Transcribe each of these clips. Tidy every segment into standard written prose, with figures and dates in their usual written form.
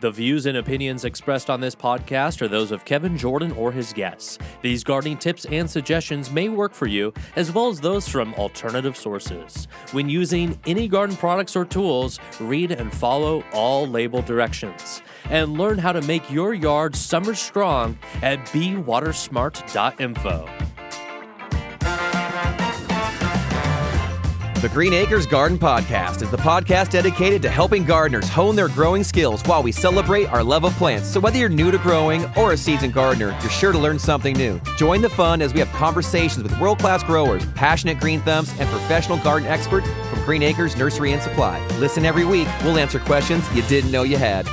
The views and opinions expressed on this podcast are those of Kevin Jordan or his guests. These gardening tips and suggestions may work for you, as well as those from alternative sources. When using any garden products or tools, read and follow all label directions. And learn how to make your yard summer strong at bewatersmart.info. The Green Acres Garden Podcast is the podcast dedicated to helping gardeners hone their growing skills while we celebrate our love of plants. So whether you're new to growing or a seasoned gardener, you're sure to learn something new. Join the fun as we have conversations with world-class growers, passionate green thumbs, and professional garden experts from Green Acres Nursery and Supply. Listen every week. We'll answer questions you didn't know you had.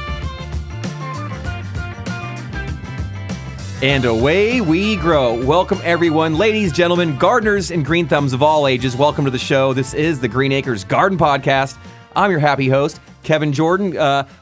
And away we grow. Welcome everyone, ladies, gentlemen, gardeners, and green thumbs of all ages. Welcome to the show. This is the Green Acres Garden Podcast. I'm your happy host, Kevin Jordan,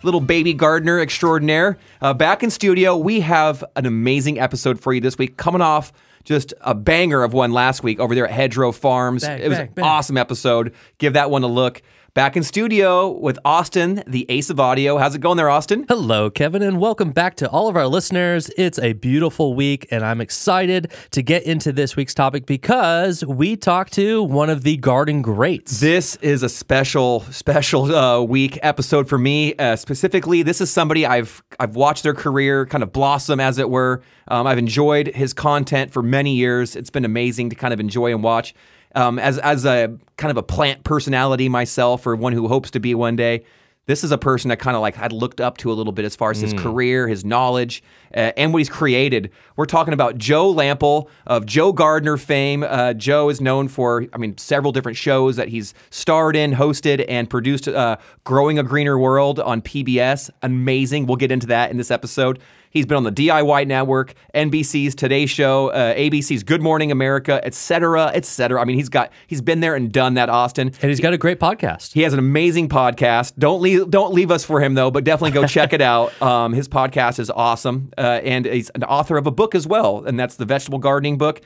little baby gardener extraordinaire. Back in studio, we have an amazing episode for you this week, coming off just a banger of one last week over there at Hedgerow Farms. It was an awesome episode. Give that one a look. Back in studio with Austin, the ace of audio. How's it going there, Austin? Hello, Kevin, and welcome back to all of our listeners. It's a beautiful week, and I'm excited to get into this week's topic because we talked to one of the garden greats. This is a special week episode for me. Specifically, this is somebody I've watched their career kind of blossom, as it were. I've enjoyed his content for many years. It's been amazing to kind of enjoy and watch. As a kind of a plant personality myself, or one who hopes to be one day, this is a person that kind of like I'd looked up to a little bit as far as his career, his knowledge, and what he's created. We're talking about Joe Lamp'l of Joe Gardener fame. Joe is known for, several different shows that he's starred in, hosted, and produced. Growing a Greener World on PBS. Amazing. We'll get into that in this episode. He's been on the DIY Network, NBC's Today Show, ABC's Good Morning America, et cetera, et cetera. He's been there and done that, Austin. And he's got a great podcast. He has an amazing podcast. Don't leave us for him, though, but definitely go check it out. His podcast is awesome. And he's an author of a book as well, and that's the Vegetable Gardening book.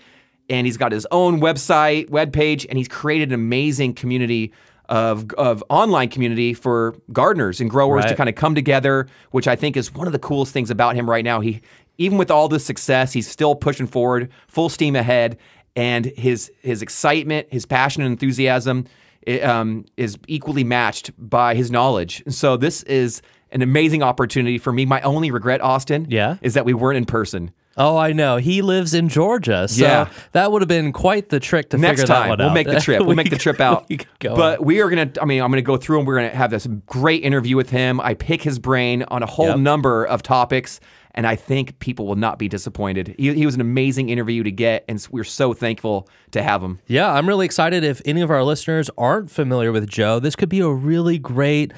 And he's got his own webpage, and he's created an amazing community of online community for gardeners and growers to kind of come together, which I think is one of the coolest things about him right now. He, even with all this success, he's still pushing forward, full steam ahead, and his excitement, his passion and enthusiasm is equally matched by his knowledge. And so this is an amazing opportunity for me. My only regret, Austin, is that we weren't in person. Oh, I know. He lives in Georgia, so that would have been quite the trick to figure that one out. We'll make the trip. We'll make the trip out. But we are going to, I'm going to go through and we're going to have this great interview with him. I pick his brain on a whole number of topics, and I think people will not be disappointed. He was an amazing interview to get, and we're so thankful to have him. Yeah, I'm really excited. If any of our listeners aren't familiar with Joe, this could be a really great,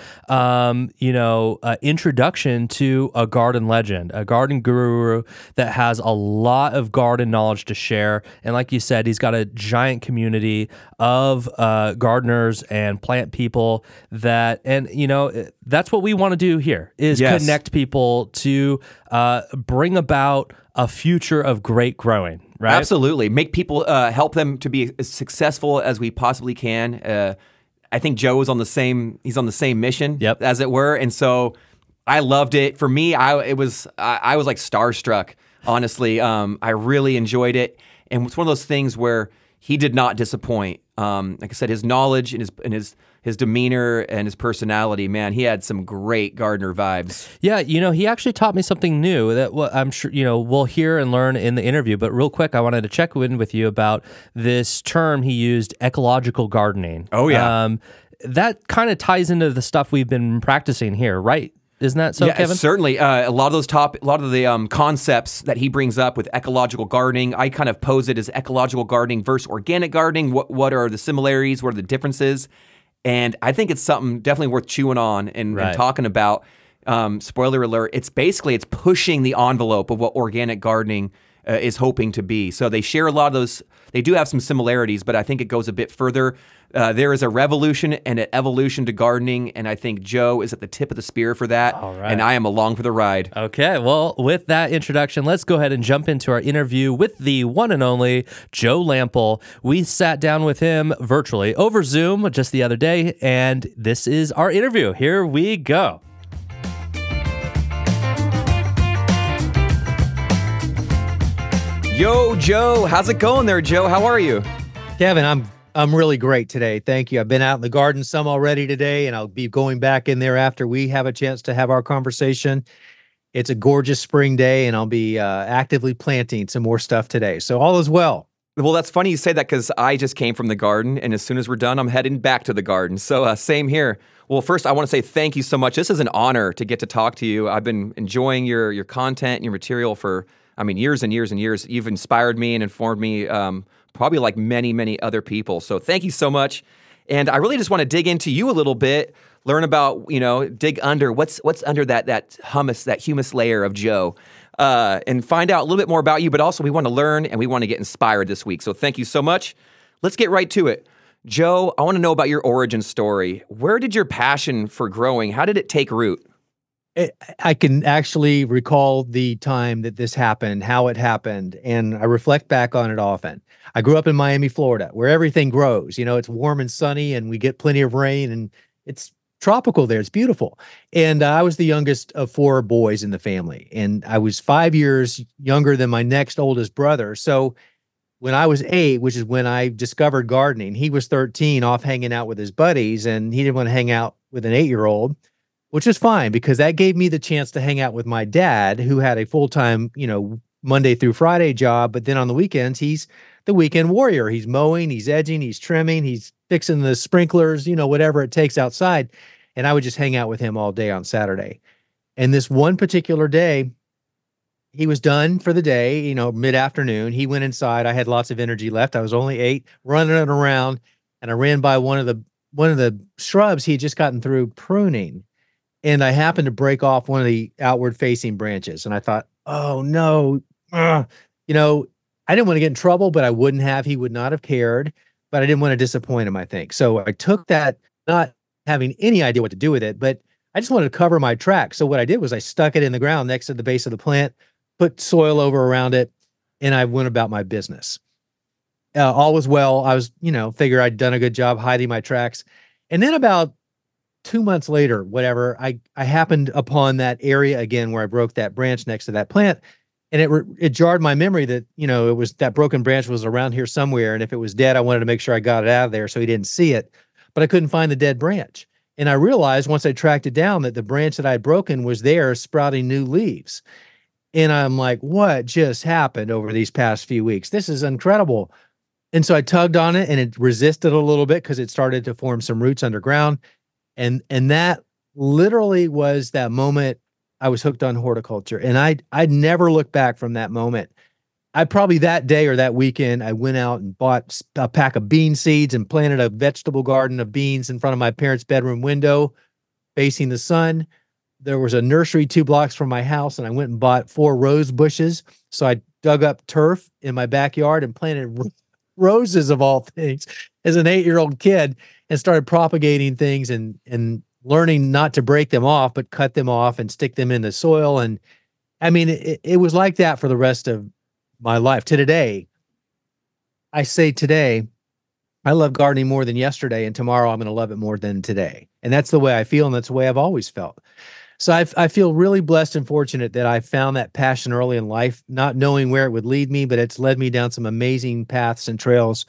introduction to a garden legend, a garden guru that has a lot of garden knowledge to share. And like you said, he's got a giant community of gardeners and plant people that's what we want to do here is connect people to bring about a future of great growing, right? Absolutely. Make people, help them to be as successful as we possibly can. I think Joe is on the same mission, as it were. And so I loved it. For me, I was like starstruck, honestly. I really enjoyed it. And it's one of those things where he did not disappoint. Like I said, his knowledge and his demeanor and his personality, man, he had some great gardener vibes. Yeah, he actually taught me something new that I'm sure, we'll hear and learn in the interview. But real quick, I wanted to check in with you about this term he used, ecological gardening. Oh, yeah. That kind of ties into the stuff we've been practicing here, right? Isn't that so, Kevin? Certainly. A lot of the concepts that he brings up with ecological gardening, I kind of pose it as ecological gardening versus organic gardening. What are the similarities? What are the differences? And I think it's something definitely worth chewing on and talking about. Spoiler alert, it's pushing the envelope of what organic gardening is hoping to be. So they share a lot of those. They do have some similarities, but I think it goes a bit further. There is a revolution and an evolution to gardening, and I think Joe is at the tip of the spear for that, and I am along for the ride. Okay, well, with that introduction, let's go ahead and jump into our interview with the one and only Joe Lamp'l. We sat down with him virtually over Zoom just the other day, and this is our interview. Here we go. Yo, Joe, how's it going there, Joe? How are you? Kevin, I'm really great today. Thank you. I've been out in the garden some already today, and I'll be going back in there after we have a chance to have our conversation. It's a gorgeous spring day, and I'll be actively planting some more stuff today. So all is well. Well, that's funny you say that because I just came from the garden, and as soon as we're done, I'm heading back to the garden. So same here. Well, first, I want to say thank you so much. This is an honor to get to talk to you. I've been enjoying your content and your material for, years and years and years. You've inspired me and informed me, probably like many, many other people. So thank you so much. And I really just want to dig into you a little bit, learn about, dig under what's under that humus layer of Joe. And find out a little bit more about you, but also we want to learn and we want to get inspired this week. So thank you so much. Let's get right to it. Joe, I want to know about your origin story. Where did your passion for growing, how did it take root? I can actually recall the time that this happened, how it happened, and I reflect back on it often. I grew up in Miami, Florida, where everything grows. It's warm and sunny, and we get plenty of rain, and it's tropical there. It's beautiful. And I was the youngest of 4 boys in the family, and I was 5 years younger than my next oldest brother. So when I was 8, which is when I discovered gardening, he was 13 off hanging out with his buddies, and he didn't want to hang out with an 8-year-old, which is fine because that gave me the chance to hang out with my dad, who had a full-time, Monday through Friday job. But then on the weekends, he's the weekend warrior. He's mowing, he's edging, he's trimming, he's fixing the sprinklers, whatever it takes outside. And I would just hang out with him all day on Saturday. And this one particular day, he was done for the day, mid-afternoon. He went inside. I had lots of energy left. I was only 8, running around, and I ran by one of the shrubs he had just gotten through pruning. And I happened to break off one of the outward-facing branches. And I thought, oh, no. I didn't want to get in trouble, but I wouldn't have. He would not have cared. But I didn't want to disappoint him, I think. So I took that, not having any idea what to do with it, but I just wanted to cover my tracks. So what I did was I stuck it in the ground next to the base of the plant, put soil over around it, and I went about my business. All was well. I was, figure I'd done a good job hiding my tracks. And then about 2 months later, whatever, I happened upon that area again where I broke that branch next to that plant. And it jarred my memory that, it was that broken branch was around here somewhere. And if it was dead, I wanted to make sure I got it out of there so he didn't see it. But I couldn't find the dead branch. And I realized once I tracked it down that the branch that I had broken was there sprouting new leaves. And I'm like, what just happened over these past few weeks? This is incredible. And so I tugged on it and it resisted a little bit because it started to form some roots underground. And that literally was that moment I was hooked on horticulture. And I'd never looked back from that moment. I probably that day or that weekend, I went out and bought a pack of bean seeds and planted a vegetable garden of beans in front of my parents' bedroom window facing the sun. There was a nursery 2 blocks from my house, and I went and bought 4 rose bushes. So I dug up turf in my backyard and planted roses of all things as an 8-year-old kid and started propagating things and learning not to break them off, but cut them off and stick them in the soil. And it was like that for the rest of my life. To today, I say today, I love gardening more than yesterday, and tomorrow I'm going to love it more than today. And that's the way I feel, and that's the way I've always felt. So I feel really blessed and fortunate that I found that passion early in life, not knowing where it would lead me, but it's led me down some amazing paths and trails.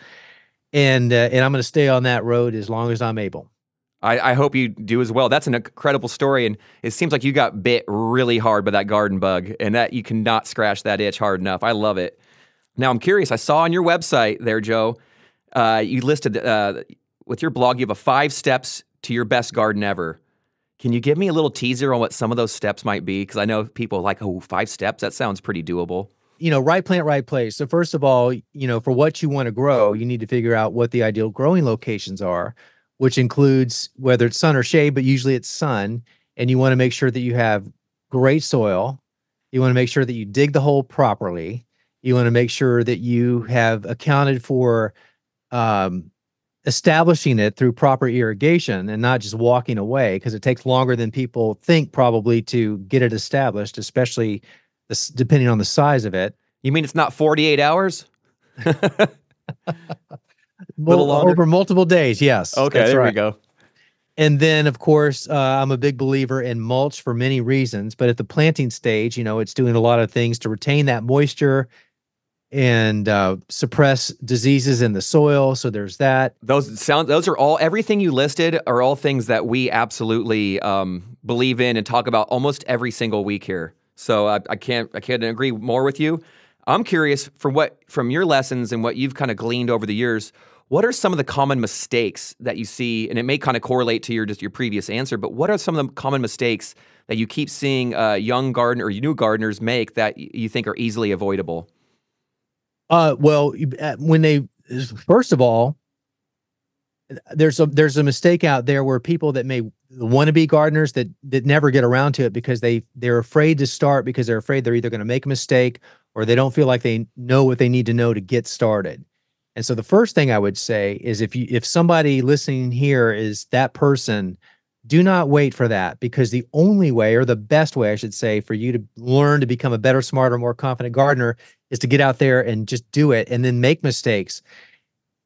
And I'm going to stay on that road as long as I'm able. I hope you do as well. That's an incredible story, and it seems like you got bit really hard by that garden bug, and that you cannot scratch that itch hard enough. I love it. Now, I'm curious. I saw on your website there, Joe, you listed with your blog, you have 5 steps to your best garden ever. Can you give me a little teaser on what some of those steps might be? Because I know people are like, 5 steps? That sounds pretty doable. Right plant, right place. So first of all, for what you want to grow, you need to figure out what the ideal growing locations are, which includes whether it's sun or shade, but usually it's sun. And you want to make sure that you have great soil. You want to make sure that you dig the hole properly. You want to make sure that you have accounted for establishing it through proper irrigation and not just walking away, because it takes longer than people think probably to get it established, especially depending on the size of it. You mean it's not 48 hours? Little longer? Over multiple days, yes. Okay, there we go. And then, of course, I'm a big believer in mulch for many reasons. But at the planting stage, it's doing a lot of things to retain that moisture and suppress diseases in the soil. So there's that. Those are all, everything you listed are all things that we absolutely believe in and talk about almost every single week here. So I can't agree more with you. I'm curious, from your lessons and what you've kind of gleaned over the years, what are some of the common mistakes that you see? And it may kind of correlate to your previous answer, but what are some of the common mistakes that you keep seeing young gardener or new gardeners make that you think are easily avoidable? Well, first of all, there's a mistake out there where people that may want to be gardeners that never get around to it because they're afraid to start because they're afraid they're either going to make a mistake or they don't feel like they know what they need to know to get started. And so the first thing I would say is if somebody listening here is that person, do not wait for that, because the only way, or the best way I should say, for you to learn to become a better, smarter, more confident gardener is to get out there and just do it and then make mistakes.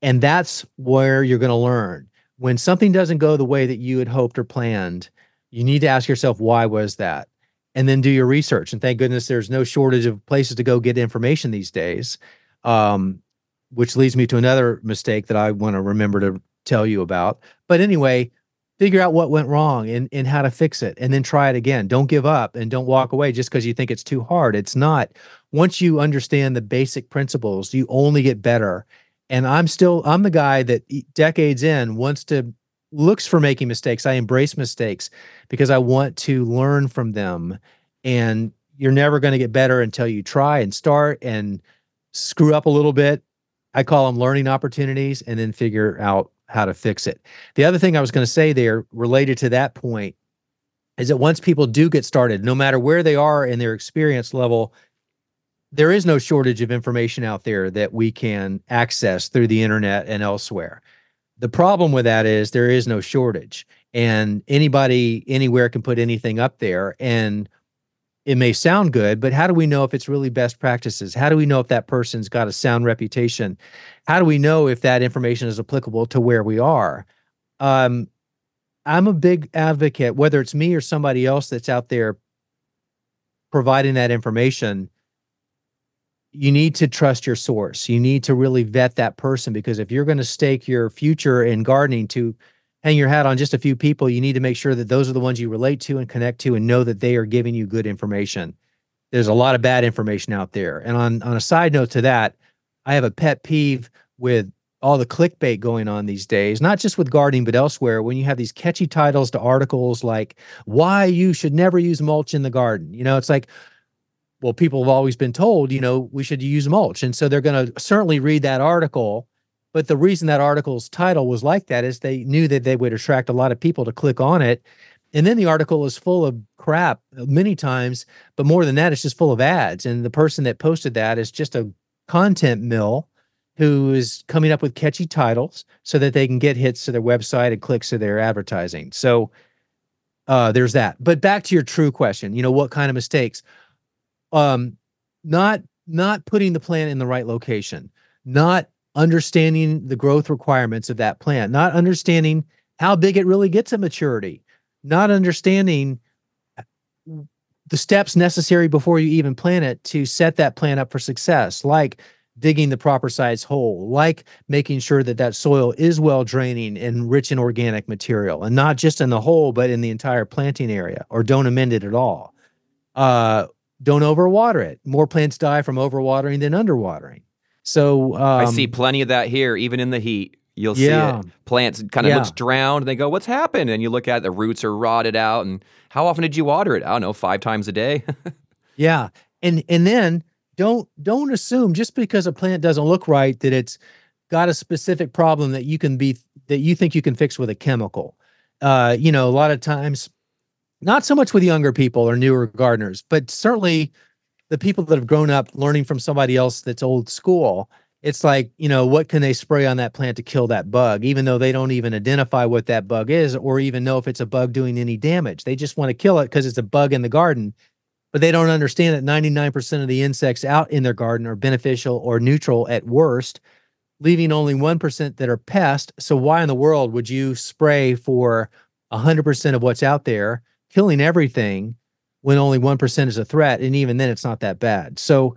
And that's where you're going to learn. When something doesn't go the way that you had hoped or planned, you need to ask yourself, why was that? And then do your research. And thank goodness there's no shortage of places to go get information these days. Which leads me to another mistake that I want to remember to tell you about. But anyway, figure out what went wrong and how to fix it, and then try it again. Don't give up and don't walk away just because you think it's too hard. It's not. Once you understand the basic principles, you only get better. And I'm the guy that decades in looks for making mistakes. I embrace mistakes because I want to learn from them. And you're never going to get better until you try and start and screw up a little bit. I call them learning opportunities, and then figure out how to fix it. The other thing I was going to say there related to that point is that once people do get started, no matter where they are in their experience level, there is no shortage of information out there that we can access through the internet and elsewhere. The problem with that is there is no shortage, and anybody anywhere can put anything up there, and it may sound good, but how do we know if it's really best practices? How do we know if that person's got a sound reputation? How do we know if that information is applicable to where we are? I'm a big advocate, whether it's me or somebody else that's out there providing that information, you need to trust your source. You need to really vet that person, because if you're going to stake your future in gardening to hang your hat on just a few people, you need to make sure that those are the ones you relate to and connect to and know that they are giving you good information. There's a lot of bad information out there. And on a side note to that, I have a pet peeve with all the clickbait going on these days, not just with gardening, but elsewhere, when you have these catchy titles to articles like why you should never use mulch in the garden. It's like, well, people have always been told, we should use mulch. And so they're going to certainly read that article. But the reason that article's title was like that is they knew that they would attract a lot of people to click on it. And then the article is full of crap many times, but more than that, it's just full of ads. And the person that posted that is just a content mill who is coming up with catchy titles so that they can get hits to their website and clicks to their advertising. So there's that. But back to your true question, what kind of mistakes? Not putting the plant in the right location, not understanding the growth requirements of that plant, not understanding how big it really gets at maturity, not understanding the steps necessary before you even plant it to set that plant up for success, like digging the proper size hole, like making sure that that soil is well draining and rich in organic material, and not just in the hole, but in the entire planting area, or don't amend it at all. Don't overwater it. More plants die from overwatering than underwatering. So I see plenty of that here, even in the heat. You'll see it. Plants kind of looks drowned. And they go, what's happened? And you look at it, the roots are rotted out. And how often did you water it? I don't know, 5 times a day. Yeah. And then don't assume just because a plant doesn't look right that it's got a specific problem that you think you can fix with a chemical. A lot of times, not so much with younger people or newer gardeners, but certainly the people that have grown up learning from somebody else that's old school. It's like, what can they spray on that plant to kill that bug, even though they don't even identify what that bug is or even know if it's a bug doing any damage. They just want to kill it because it's a bug in the garden, but they don't understand that 99% of the insects out in their garden are beneficial or neutral at worst, leaving only 1% that are pests. So why in the world would you spray for 100% of what's out there, killing everything, when only 1% is a threat? And even then it's not that bad. So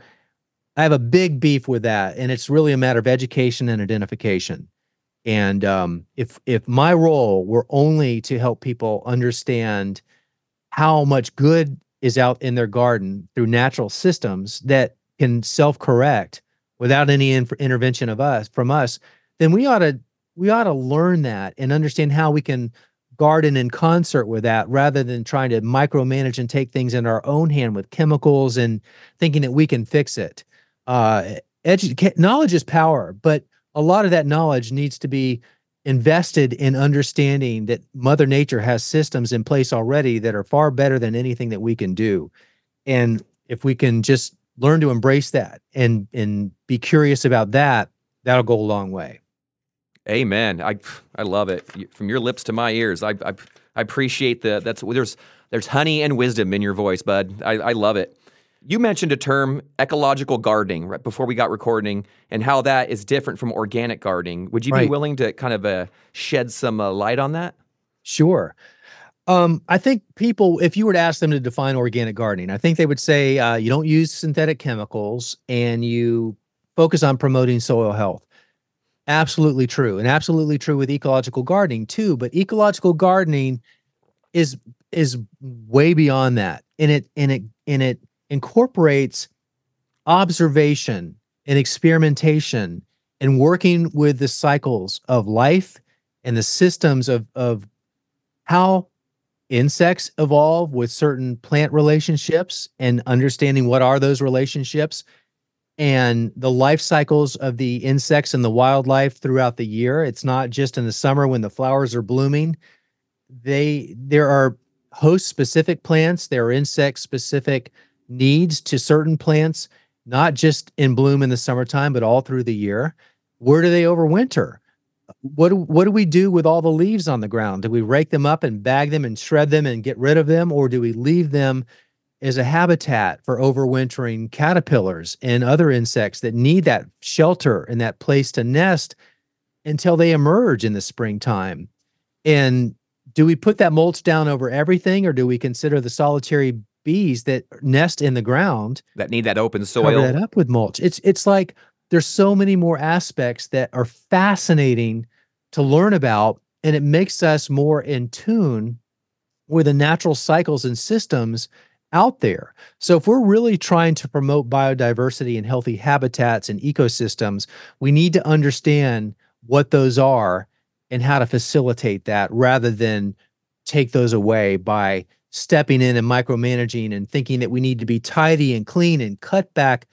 I have a big beef with that, and it's really a matter of education and identification. And if my role were only to help people understand how much good is out in their garden through natural systems that can self-correct without any intervention from us, then we ought to learn that and understand how we can garden in concert with that rather than trying to micromanage and take things in our own hand with chemicals and thinking that we can fix it. Knowledge is power, but a lot of that knowledge needs to be invested in understanding that Mother Nature has systems in place already that are far better than anything that we can do. And if we can just learn to embrace that and be curious about that, that'll go a long way. Amen. I love it. From your lips to my ears. I appreciate there's honey and wisdom in your voice, bud. I love it. You mentioned a term, ecological gardening, right before we got recording, and how that is different from organic gardening. Would you be willing to kind of shed some light on that? Sure. I think people, if you were to ask them to define organic gardening, I think they would say you don't use synthetic chemicals and you focus on promoting soil health. Absolutely true, and absolutely true with ecological gardening too. But ecological gardening is way beyond that, and it incorporates observation and experimentation and working with the cycles of life and the systems of how insects evolve with certain plant relationships and understanding what are those relationships and the life cycles of the insects and the wildlife throughout the year. It's not just in the summer when the flowers are blooming. There are host-specific plants, there are insect-specific needs to certain plants, not just in bloom in the summertime, but all through the year. Where do they overwinter? What do we do with all the leaves on the ground? Do we rake them up and bag them and shred them and get rid of them? Or do we leave them as a habitat for overwintering caterpillars and other insects that need that shelter and that place to nest until they emerge in the springtime? And do we put that mulch down over everything, or do we consider the solitary bees that nest in the ground that need that open soil, cover that up with mulch? It's like there's so many more aspects that are fascinating to learn about, and it makes us more in tune with the natural cycles and systems out there. So if we're really trying to promote biodiversity and healthy habitats and ecosystems, we need to understand what those are and how to facilitate that rather than take those away by stepping in and micromanaging and thinking that we need to be tidy and clean and cut back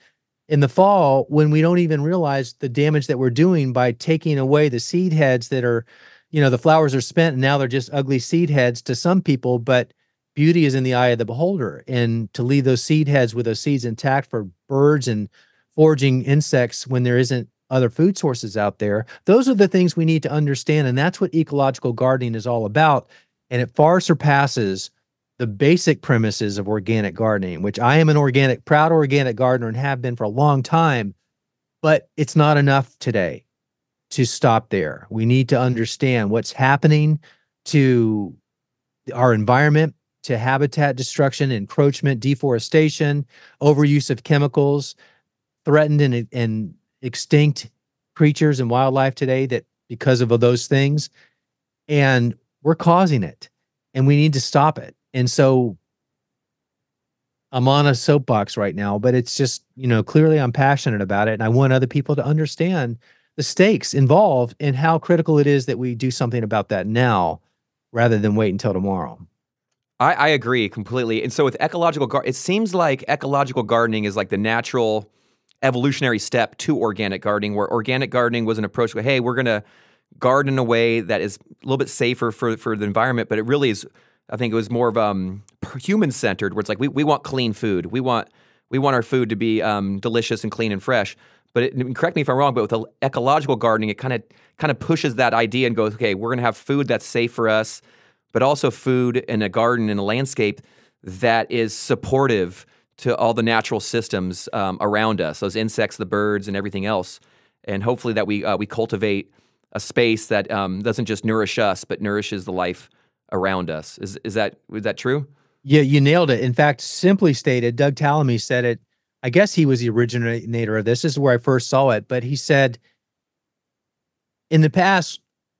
in the fall when we don't even realize the damage that we're doing by taking away the seed heads that are, the flowers are spent and now they're just ugly seed heads to some people, but beauty is in the eye of the beholder. And to leave those seed heads with those seeds intact for birds and foraging insects when there isn't other food sources out there, those are the things we need to understand. And that's what ecological gardening is all about. And it far surpasses the basic premises of organic gardening, which I am proud organic gardener and have been for a long time, but it's not enough today to stop there. We need to understand what's happening to our environment, to habitat destruction, encroachment, deforestation, overuse of chemicals, threatened and extinct creatures and wildlife today that because of those things, and we're causing it, and we need to stop it. And so I'm on a soapbox right now, but it's just, clearly I'm passionate about it. And I want other people to understand the stakes involved and how critical it is that we do something about that now rather than wait until tomorrow. I agree completely. And so with it seems like ecological gardening is like the natural evolutionary step to organic gardening, where organic gardening was an approach where, hey, we're going to garden in a way that is a little bit safer for the environment, but it really is, I think it was more of human-centered, where it's like we want clean food. We want our food to be delicious and clean and fresh. But correct me if I'm wrong, but with ecological gardening, it kind of pushes that idea and goes, okay, we're going to have food that's safe for us, but also food in a garden, in a landscape that is supportive to all the natural systems around us, those insects, the birds, and everything else. And hopefully that we cultivate a space that doesn't just nourish us, but nourishes the life around us. Is that true? Yeah, you nailed it. In fact, simply stated, Doug Tallamy said it I guess he was the originator of this. This is where I first saw it, but he said, in the past,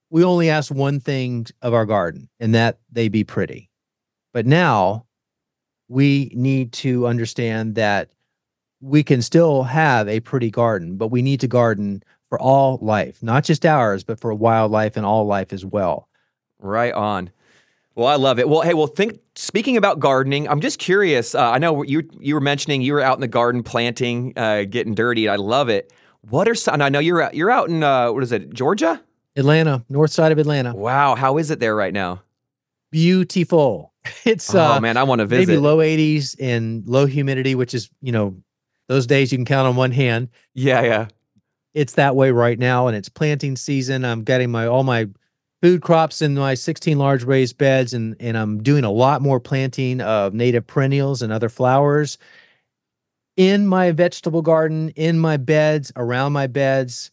we only asked one thing of our garden, and that they be pretty. But now we need to understand that we can still have a pretty garden, but we need to garden for all life, not just ours, but for wildlife and all life as well. Right on. Well, I love it. Well, hey, speaking about gardening, I'm just curious. I know you were mentioning you were out in the garden planting, getting dirty. I love it. What are some, and I know you're out in what is it, Georgia? Atlanta, north side of Atlanta. Wow, how is it there right now? Beautiful. It's Oh man, I want to visit. maybe low 80s and low humidity, which is, those days you can count on one hand. Yeah. It's that way right now, and it's planting season. I'm getting all my food crops in my 16 large raised beds, and I'm doing a lot more planting of native perennials and other flowers in my vegetable garden, in my beds, around my beds,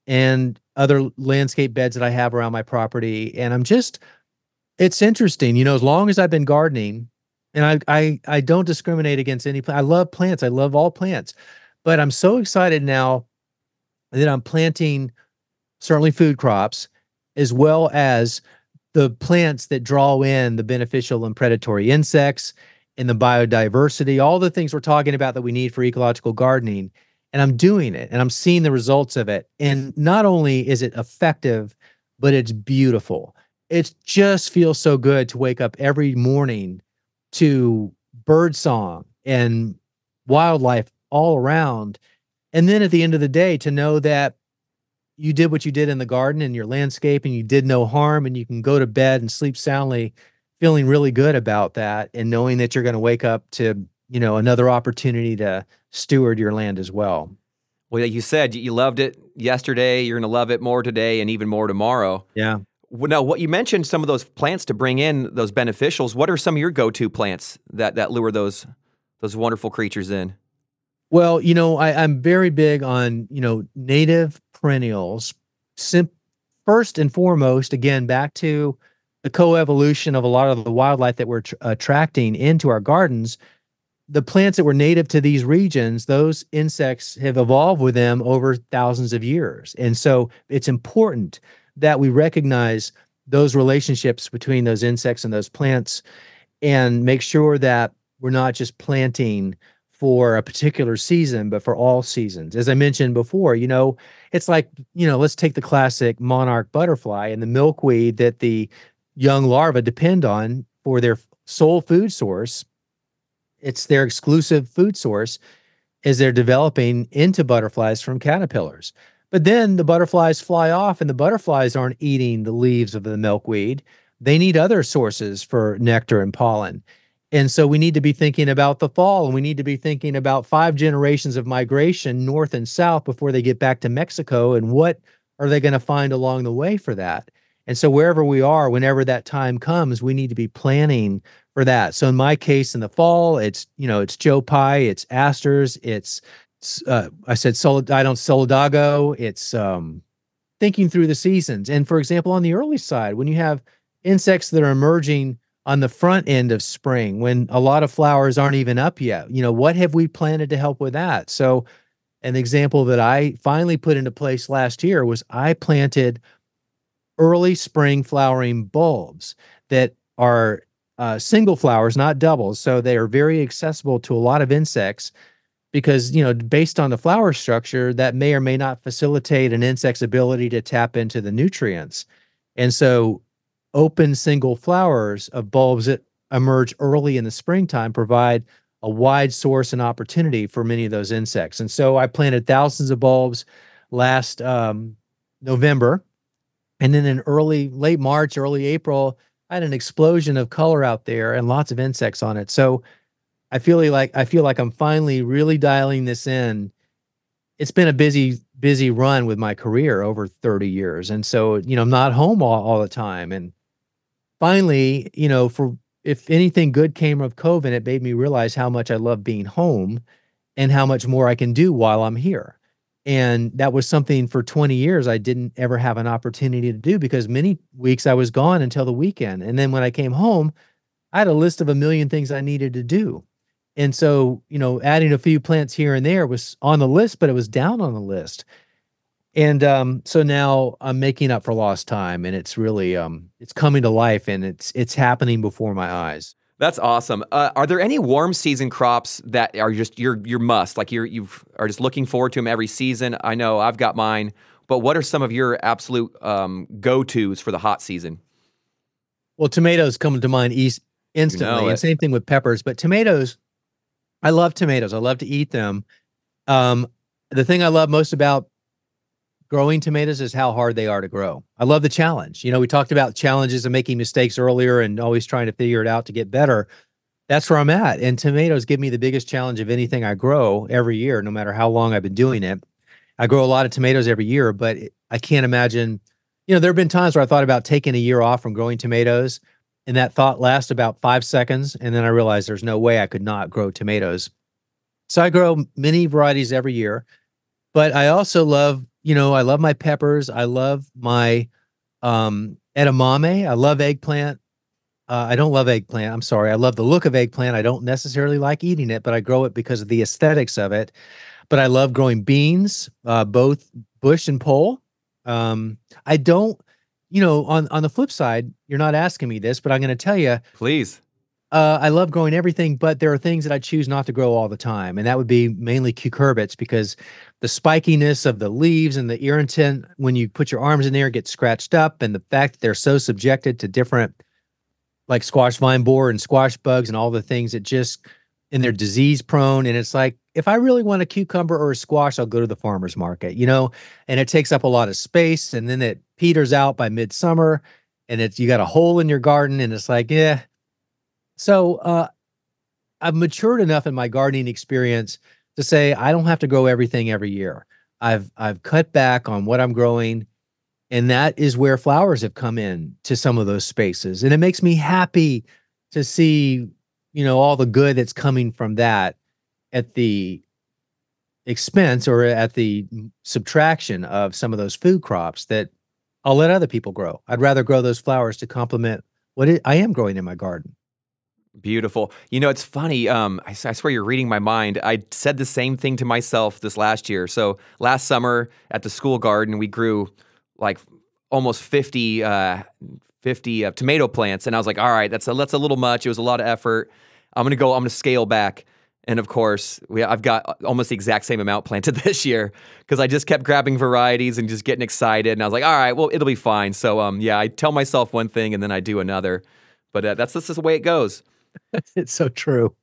and other landscape beds that I have around my property. And it's interesting, as long as I've been gardening, and I don't discriminate against any plant. I love plants. I love all plants, but I'm so excited now that I'm planting certainly food crops, as well as the plants that draw in the beneficial and predatory insects and the biodiversity, all the things we're talking about that we need for ecological gardening. And I'm doing it, and I'm seeing the results of it. And not only is it effective, but it's beautiful. It just feels so good to wake up every morning to bird song and wildlife all around. And then at the end of the day, to know that you did what you did in the garden and your landscape, and you did no harm, and you can go to bed and sleep soundly, feeling really good about that, and knowing that you're going to wake up to, another opportunity to steward your land as well. Well, like you said, you loved it yesterday. You're going to love it more today and even more tomorrow. Yeah. Well, now, what you mentioned some of those plants to bring in those beneficials. What are some of your go-to plants that lure those wonderful creatures in? Well, I'm very big on, native perennials. First and foremost, again, back to the coevolution of a lot of the wildlife that we're attracting into our gardens. The plants that were native to these regions, those insects have evolved with them over thousands of years. And so it's important that we recognize those relationships between those insects and those plants, and make sure that we're not just planting for a particular season, but for all seasons. As I mentioned before, it's like, let's take the classic monarch butterfly and the milkweed that the young larvae depend on for their sole food source. It's their exclusive food source as they're developing into butterflies from caterpillars. But then the butterflies fly off, and the butterflies aren't eating the leaves of the milkweed. They need other sources for nectar and pollen. And so we need to be thinking about the fall, and we need to be thinking about 5 generations of migration north and south before they get back to Mexico, and what are they going to find along the way for that? And so wherever we are, whenever that time comes, we need to be planning for that. So in my case, in the fall, it's Joe Pye, it's asters, it's solidago. It's thinking through the seasons. And for example, on the early side, when you have insects that are emerging on the front end of spring, when a lot of flowers aren't even up yet, what have we planted to help with that? So an example that I finally put into place last year was I planted early spring flowering bulbs that are single flowers, not doubles. So they are very accessible to a lot of insects, because, based on the flower structure, that may or may not facilitate an insect's ability to tap into the nutrients. And so open single flowers of bulbs that emerge early in the springtime provide a wide source and opportunity for many of those insects. And so I planted thousands of bulbs last November. And then in late March, early April, I had an explosion of color out there and lots of insects on it. So I feel like I'm finally really dialing this in. It's been a busy run with my career over 30 years. And so, I'm not home all the time. And finally, if anything good came of COVID, it made me realize how much I love being home and how much more I can do while I'm here. And that was something for 20 years I didn't ever have an opportunity to do, because many weeks I was gone until the weekend. And then when I came home, I had a list of a million things I needed to do. And so, adding a few plants here and there was on the list, but it was down on the list. And so now I'm making up for lost time, and it's really it's coming to life, and it's happening before my eyes. That's awesome. Are there any warm season crops that are just your must? Like you are just looking forward to them every season? I know I've got mine, but what are some of your absolute go-tos for the hot season? Well, tomatoes come to mind instantly, and same thing with peppers. But tomatoes, I love tomatoes. I love to eat them. The thing I love most about growing tomatoes is how hard they are to grow. I love the challenge. We talked about challenges and making mistakes earlier and always trying to figure it out to get better. That's where I'm at. And tomatoes give me the biggest challenge of anything I grow every year, no matter how long I've been doing it. I grow a lot of tomatoes every year, but I can't imagine, there have been times where I thought about taking a year off from growing tomatoes, and that thought lasts about 5 seconds. And then I realized there's no way I could not grow tomatoes. So I grow many varieties every year, but I also love, I love my peppers. I love my edamame. I love eggplant. I don't love eggplant. I'm sorry. I love the look of eggplant. I don't necessarily like eating it, but I grow it because of the aesthetics of it. But I love growing beans, both bush and pole. I don't, on the flip side, you're not asking me this, but I'm going to tell you. Please. I love growing everything, but there are things that I choose not to grow all the time. And that would be mainly cucurbits, because the spikiness of the leaves and the irritant, when you put your arms in there, get scratched up. And the fact that they're so subjected to different, like squash vine borer and squash bugs and all the things and they're disease prone. And it's like, if I really want a cucumber or a squash, I'll go to the farmer's market, and it takes up a lot of space. And then it peters out by midsummer, and you got a hole in your garden, and it's like, yeah. So I've matured enough in my gardening experience to say I don't have to grow everything every year. I've cut back on what I'm growing, and that is where flowers have come in to some of those spaces. And it makes me happy to see, all the good that's coming from that at the expense or at the subtraction of some of those food crops that I'll let other people grow. I'd rather grow those flowers to complement what I am growing in my garden. Beautiful. It's funny. I swear you're reading my mind. I said the same thing to myself this last year. So last summer at the school garden, we grew like almost 50 tomato plants. And I was like, all right, that's a little much. It was a lot of effort. I'm going to scale back. And of course, I've got almost the exact same amount planted this year because I just kept grabbing varieties and just getting excited. And I was like, all right, well, it'll be fine. So I tell myself one thing and then I do another. But that's just the way it goes. It's so true.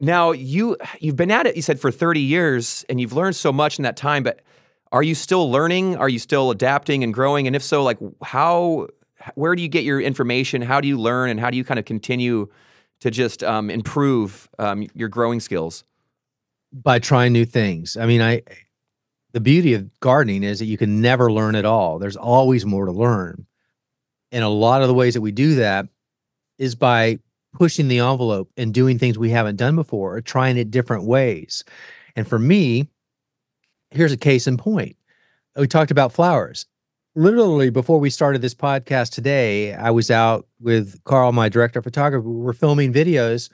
Now, you've been at it, you said, for 30 years, and you've learned so much in that time, but are you still learning? Are you still adapting and growing? And if so, like where do you get your information? How do you learn? And how do you kind of continue to just improve your growing skills? By trying new things. I mean, the beauty of gardening is that you can never learn it all. There's always more to learn. And a lot of the ways that we do that is by pushing the envelope and doing things we haven't done before, or trying it different ways. And for me, here's a case in point. We talked about flowers. Literally before we started this podcast today, I was out with Carl, my director of photography. We were filming videos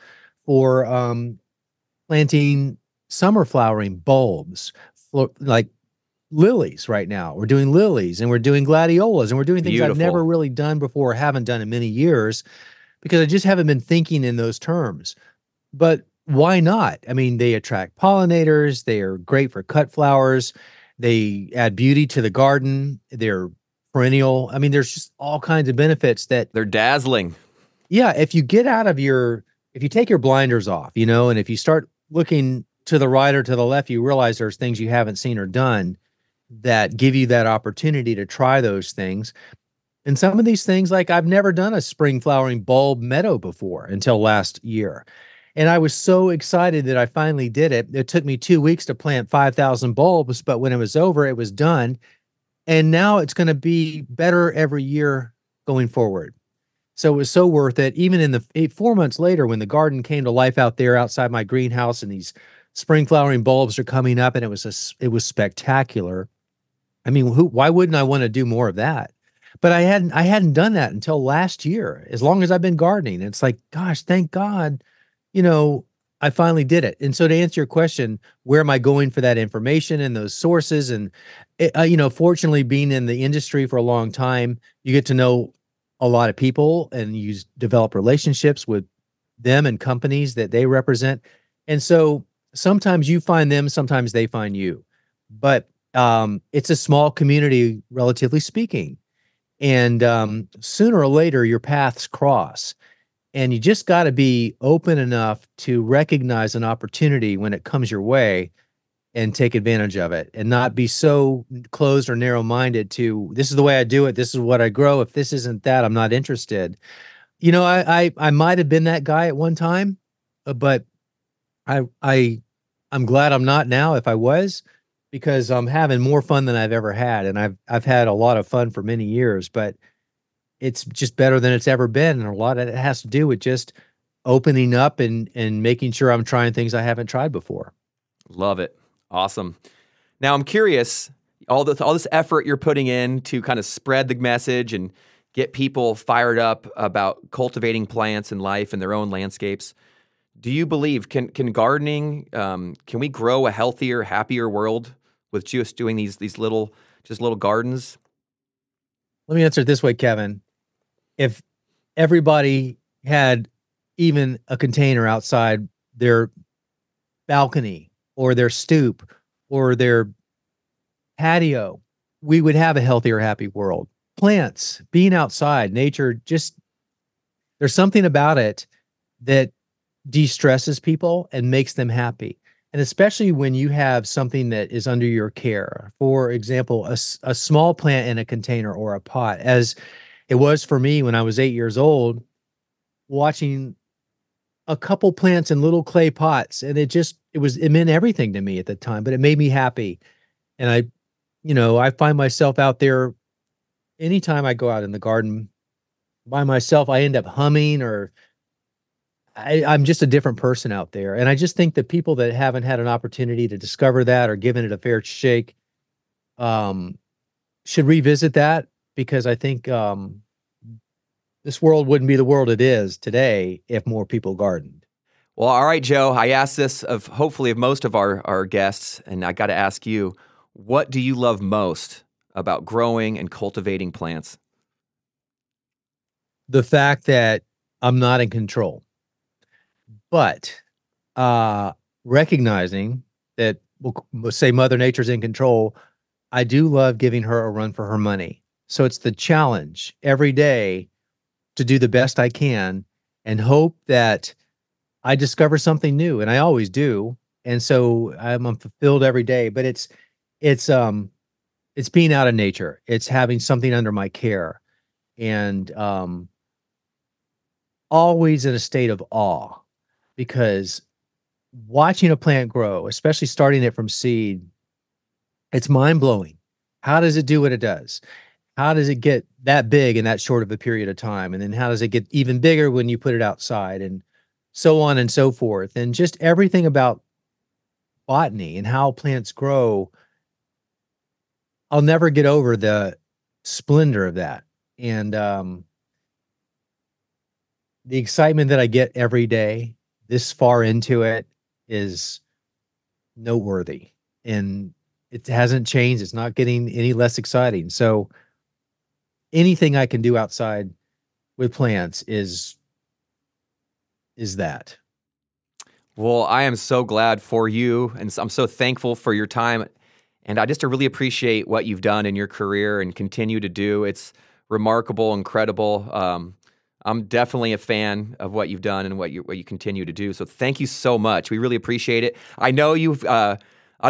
for planting summer flowering bulbs, like lilies right now. We're doing lilies and we're doing gladiolas and we're doing things I've never really done before, haven't done in many years, because I just haven't been thinking in those terms. But why not? I mean, they attract pollinators. They are great for cut flowers. They add beauty to the garden. They're perennial. I mean, there's just all kinds of benefits that they're dazzling. Yeah. If you take your blinders off, and if you start looking to the right or to the left, you realize there's things you haven't seen or done that give you that opportunity to try those things. And some of these things, like I've never done a spring flowering bulb meadow before until last year. And I was so excited that I finally did it. It took me 2 weeks to plant 5,000 bulbs, but when it was over, it was done. And now it's going to be better every year going forward. So it was so worth it. Even in the 4 months later, when the garden came to life out there outside my greenhouse and these spring flowering bulbs are coming up, and it was spectacular. I mean, why wouldn't I want to do more of that? But I hadn't done that until last year, as long as I've been gardening. It's like, gosh, thank God, I finally did it. And so to answer your question, where am I going for that information and those sources? And, fortunately, being in the industry for a long time, you get to know a lot of people and you develop relationships with them and companies that they represent. And so sometimes you find them, sometimes they find you. But it's a small community, relatively speaking. And sooner or later, your paths cross. And you just got to be open enough to recognize an opportunity when it comes your way and take advantage of it and not be so closed or narrow-minded to this is the way I do it. This is what I grow. If this isn't that, I'm not interested. I might have been that guy at one time, but I'm glad I'm not now if I was, because I'm having more fun than I've ever had. And I've had a lot of fun for many years, but it's just better than it's ever been. And a lot of it has to do with just opening up and making sure I'm trying things I haven't tried before. Love it. Awesome. Now I'm curious, all this effort you're putting in to kind of spread the message and get people fired up about cultivating plants and life in their own landscapes. Do you believe can gardening, can we grow a healthier, happier world with just doing these little gardens? Let me answer it this way, Kevin. If everybody had even a container outside their balcony or their stoop or their patio, we would have a healthier, happy world. Plants, being outside, nature, just there's something about it that de-stresses people and makes them happy. And especially when you have something that is under your care. For example, a small plant in a container or a pot, as it was for me when I was 8 years old, watching a couple plants in little clay pots. And it meant everything to me at the time, but it made me happy. And I find myself out there anytime I go out in the garden by myself, I end up humming or I'm just a different person out there. And I just think that people that haven't had an opportunity to discover that or given it a fair shake should revisit that, because I think this world wouldn't be the world it is today if more people gardened. Well, all right, Joe, I asked this hopefully of most of our guests, and I got to ask you, what do you love most about growing and cultivating plants? The fact that I'm not in control. But recognizing that, we'll say Mother Nature's in control, I do love giving her a run for her money. So it's the challenge every day to do the best I can and hope that I discover something new, and I always do. And so I'm fulfilled every day. But it's being out in nature. It's having something under my care, and always in a state of awe. Because watching a plant grow, especially starting it from seed, it's mind-blowing. How does it do what it does? How does it get that big in that short of a period of time? And then how does it get even bigger when you put it outside, and so on and so forth? And just everything about botany and how plants grow, I'll never get over the splendor of that. And the excitement that I get every day this far into it is noteworthy, and it hasn't changed. It's not getting any less exciting. So anything I can do outside with plants is that. Well, I am so glad for you, and I'm so thankful for your time, and I just really appreciate what you've done in your career and continue to do. It's remarkable, incredible. I'm definitely a fan of what you've done and what you continue to do. So thank you so much. We really appreciate it. I know you've. I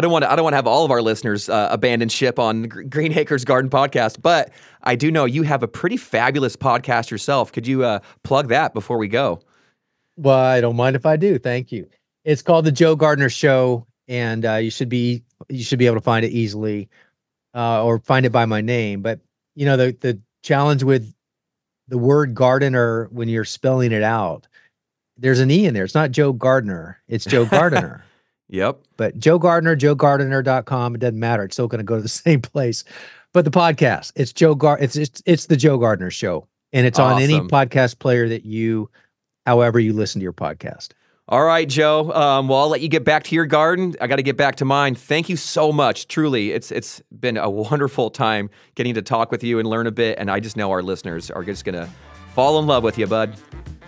don't want to have all of our listeners abandon ship on Green Acres Garden Podcast, but I do know you have a pretty fabulous podcast yourself. Could you plug that before we go? Well, I don't mind if I do. Thank you. It's called The Joe Gardener Show, and you should be able to find it easily, or find it by my name. But the challenge with the word gardener, when you're spelling it out, there's an E in there. It's not Joe Gardener. It's Joe Gardener. Yep. But Joe Gardener, joegardener.com. It doesn't matter. It's still going to go to the same place. But the podcast, it's it's the Joe Gardener Show. And it's on any podcast player however you listen to your podcast. All right, Joe. Well, I'll let you get back to your garden. I got to get back to mine. Thank you so much. Truly, it's been a wonderful time getting to talk with you and learn a bit. And I just know our listeners are just going to fall in love with you, bud.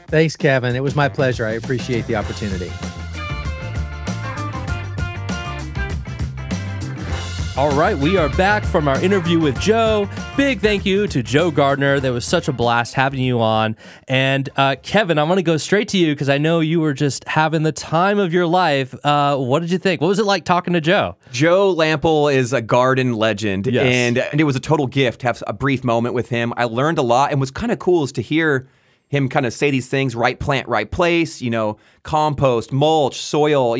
Thanks, Kevin. It was my pleasure. I appreciate the opportunity. All right, we are back from our interview with Joe. Big thank you to Joe Gardner. That was such a blast having you on. And Kevin, I want to go straight to you because I know you were just having the time of your life. What did you think? What was it like talking to Joe? Joe Lamp'l is a garden legend, Yes. and it was a total gift to have a brief moment with him. I learned a lot, and what's kind of cool is to hear him kind of say these things: right plant, right place. Compost, mulch, soil.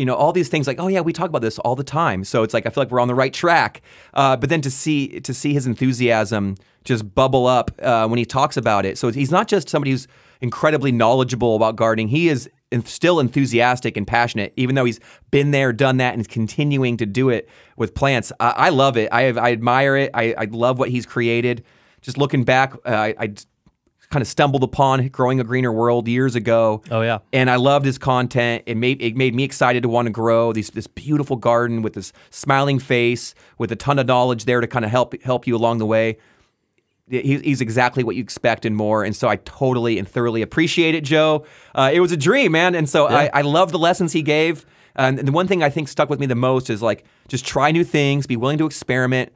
All these things like, oh yeah, we talk about this all the time. So it's like, I feel like we're on the right track. But then to see his enthusiasm just bubble up when he talks about it. So he's not just somebody who's incredibly knowledgeable about gardening. He is still enthusiastic and passionate, even though he's been there, done that, and is continuing to do it with plants. I love it. I admire it. I love what he's created. Just looking back, I kind of stumbled upon Growing a Greener World years ago. Oh, yeah. And I loved his content. It made me excited to want to grow this beautiful garden with this smiling face, with a ton of knowledge there to kind of help you along the way. He's exactly what you expect and more. And so I totally and thoroughly appreciate it, Joe. It was a dream, man. And so Yeah. I love the lessons he gave. And the one thing I think stuck with me the most is like, just try new things, be willing to experiment.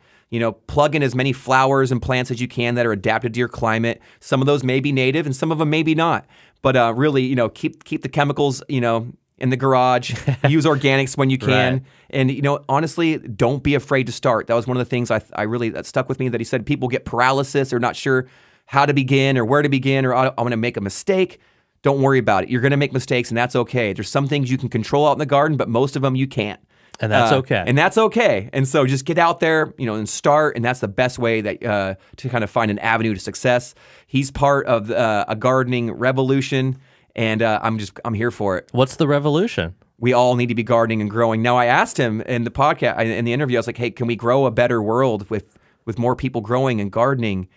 Plug in as many flowers and plants as you can that are adapted to your climate. Some of those may be native and some of them maybe not. But really, keep the chemicals, in the garage. Use organics when you can. Right. And, honestly, don't be afraid to start. That was one of the things that stuck with me, that he said people get paralysis or not sure how to begin or where to begin, or I'm going to make a mistake. Don't worry about it. You're going to make mistakes, and that's okay. There's some things you can control out in the garden, but most of them you can't. And that's okay. And that's okay. And so just get out there, and start. And that's the best way that to kind of find an avenue to success. He's part of a gardening revolution, and I'm here for it. What's the revolution? We all need to be gardening and growing. Now, I asked him in the podcast, in the interview, I was like, hey, can we grow a better world with more people growing and gardening?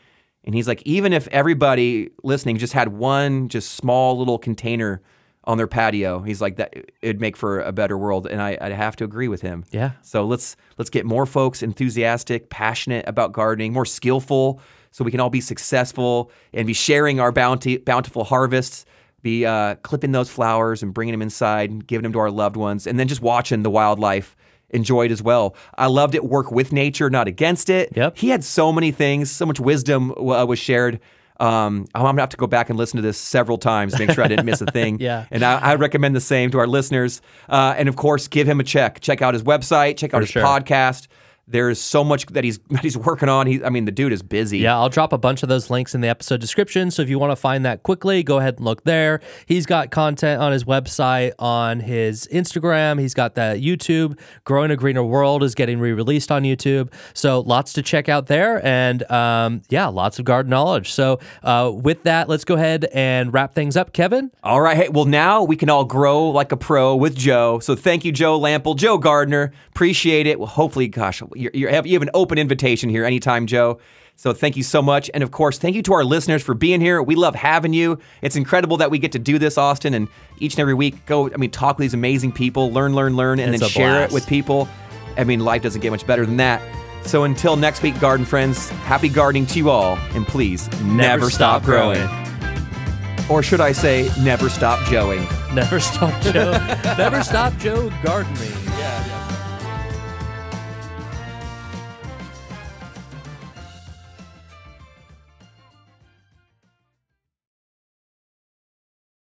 And he's like, even if everybody listening just had one just small little container on their patio, he's like, that it'd make for a better world. And I'd have to agree with him. Yeah. So let's get more folks enthusiastic, passionate about gardening, more skillful, so we can all be successful and be sharing our bountiful harvests, be clipping those flowers and bringing them inside and giving them to our loved ones, and then just watching the wildlife enjoy it as well. I loved it. Work with nature, not against it. Yep. He had so many things, so much wisdom was shared. I'm gonna have to go back and listen to this several times to make sure I didn't miss a thing. Yeah. And I recommend the same to our listeners. And of course, give him a check. Check out his website. Check out his sure. podcast. There's so much that he's working on. The dude is busy. Yeah, I'll drop a bunch of those links in the episode description. So if you want to find that quickly, go ahead and look there. He's got content on his website, on his Instagram. He's got that YouTube. Growing a Greener World is getting re-released on YouTube. So lots to check out there. And lots of garden knowledge. So with that, let's go ahead and wrap things up, Kevin. All right. Hey, well, now we can all grow like a pro with Joe. So thank you, Joe Lamp'l, Joe Gardner. Appreciate it. Well, hopefully, gosh, you have an open invitation here anytime, Joe. So thank you so much. And of course, thank you to our listeners for being here. We love having you. It's incredible that we get to do this, Austin, and each and every week talk with these amazing people, learn, and It's then a share blast. it with people. Life doesn't get much better than that. So until next week, garden friends, happy gardening to you all. And please never stop growing. Or should I say, never stop Joeing. Never stop Joe. Never stop Joe gardening. Yeah.